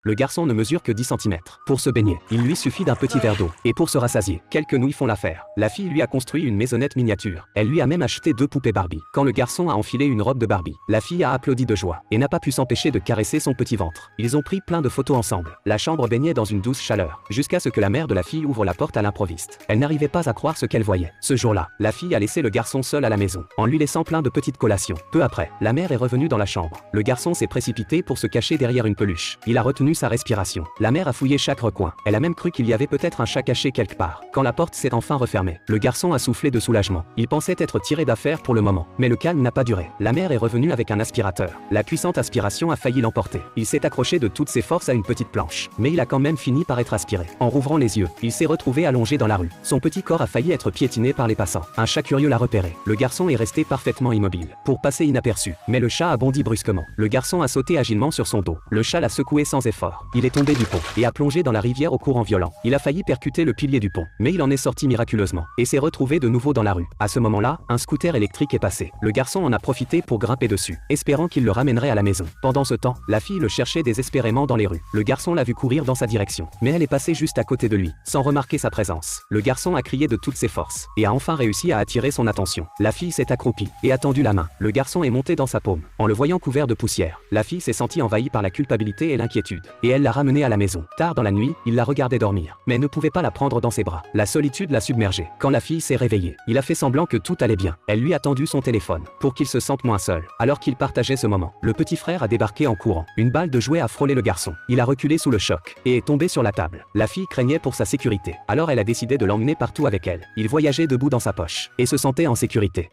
Le garçon ne mesure que 10 centimètres. Pour se baigner, il lui suffit d'un petit verre d'eau. Et pour se rassasier, quelques nouilles font l'affaire. La fille lui a construit une maisonnette miniature. Elle lui a même acheté 2 poupées Barbie. Quand le garçon a enfilé une robe de Barbie, la fille a applaudi de joie et n'a pas pu s'empêcher de caresser son petit ventre. Ils ont pris plein de photos ensemble. La chambre baignait dans une douce chaleur, jusqu'à ce que la mère de la fille ouvre la porte à l'improviste. Elle n'arrivait pas à croire ce qu'elle voyait. Ce jour-là, la fille a laissé le garçon seul à la maison, en lui laissant plein de petites collations. Peu après, la mère est revenue dans la chambre. Le garçon s'est précipité pour se cacher derrière une peluche. Il a retenu sa respiration. La mère a fouillé chaque recoin. Elle a même cru qu'il y avait peut-être un chat caché quelque part. Quand la porte s'est enfin refermée, le garçon a soufflé de soulagement. Il pensait être tiré d'affaire pour le moment. Mais le calme n'a pas duré. La mère est revenue avec un aspirateur. La puissante aspiration a failli l'emporter. Il s'est accroché de toutes ses forces à une petite planche. Mais il a quand même fini par être aspiré. En rouvrant les yeux, il s'est retrouvé allongé dans la rue. Son petit corps a failli être piétiné par les passants. Un chat curieux l'a repéré. Le garçon est resté parfaitement immobile, pour passer inaperçu. Mais le chat a bondi brusquement. Le garçon a sauté agilement sur son dos. Le chat l'a secoué sans effort. Il est tombé du pont et a plongé dans la rivière au courant violent. Il a failli percuter le pilier du pont, mais il en est sorti miraculeusement et s'est retrouvé de nouveau dans la rue. À ce moment-là, un scooter électrique est passé. Le garçon en a profité pour grimper dessus, espérant qu'il le ramènerait à la maison. Pendant ce temps, la fille le cherchait désespérément dans les rues. Le garçon l'a vu courir dans sa direction, mais elle est passée juste à côté de lui, sans remarquer sa présence. Le garçon a crié de toutes ses forces et a enfin réussi à attirer son attention. La fille s'est accroupie et a tendu la main. Le garçon est monté dans sa paume. En le voyant couvert de poussière, la fille s'est sentie envahie par la culpabilité et l'inquiétude, et elle l'a ramené à la maison. Tard dans la nuit, il la regardait dormir, mais ne pouvait pas la prendre dans ses bras. La solitude l'a submergée. Quand la fille s'est réveillée, il a fait semblant que tout allait bien. Elle lui a tendu son téléphone, pour qu'il se sente moins seul. Alors qu'il partageait ce moment, le petit frère a débarqué en courant. Une balle de jouet a frôlé le garçon. Il a reculé sous le choc, et est tombé sur la table. La fille craignait pour sa sécurité. Alors elle a décidé de l'emmener partout avec elle. Il voyageait debout dans sa poche, et se sentait en sécurité.